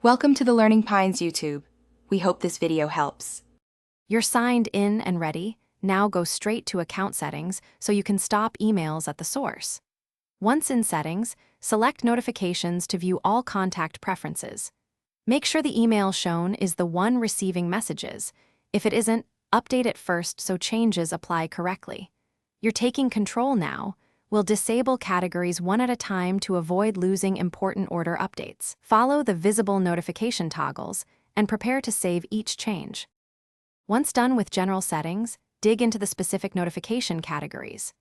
Welcome to the Learning Pines YouTube. We hope this video helps. You're signed in and ready. Now go straight to account settings so you can stop emails at the source. Once in settings, select notifications to view all contact preferences. Make sure the email shown is the one receiving messages. If it isn't, update it first so changes apply correctly. You're taking control now. We'll disable categories one at a time to avoid losing important order updates. Follow the visible notification toggles and prepare to save each change. Once done with general settings, dig into the specific notification categories.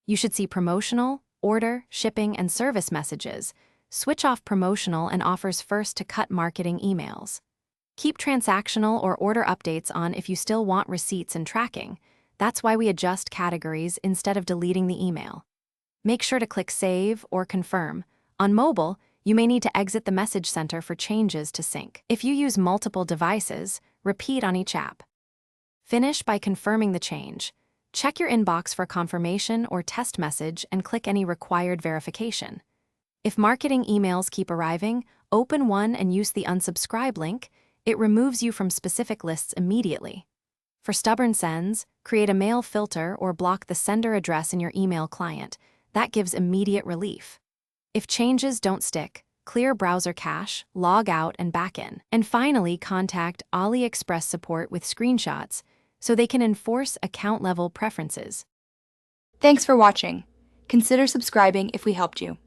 You should see promotional, order, shipping, and service messages. Switch off promotional and offers first to cut marketing emails. Keep transactional or order updates on if you still want receipts and tracking. That's why we adjust categories instead of deleting the email. Make sure to click Save or Confirm. On mobile, you may need to exit the message center for changes to sync. If you use multiple devices, repeat on each app. Finish by confirming the change. Check your inbox for confirmation or test message and click any required verification. If marketing emails keep arriving, open one and use the unsubscribe link. It removes you from specific lists immediately. For stubborn sends, create a mail filter or block the sender address in your email client. That gives immediate relief. If changes don't stick, clear browser cache, log out, and back in. And finally, contact Aliexpress support with screenshots so they can enforce account-level preferences. Thanks for watching. Consider subscribing if we helped you.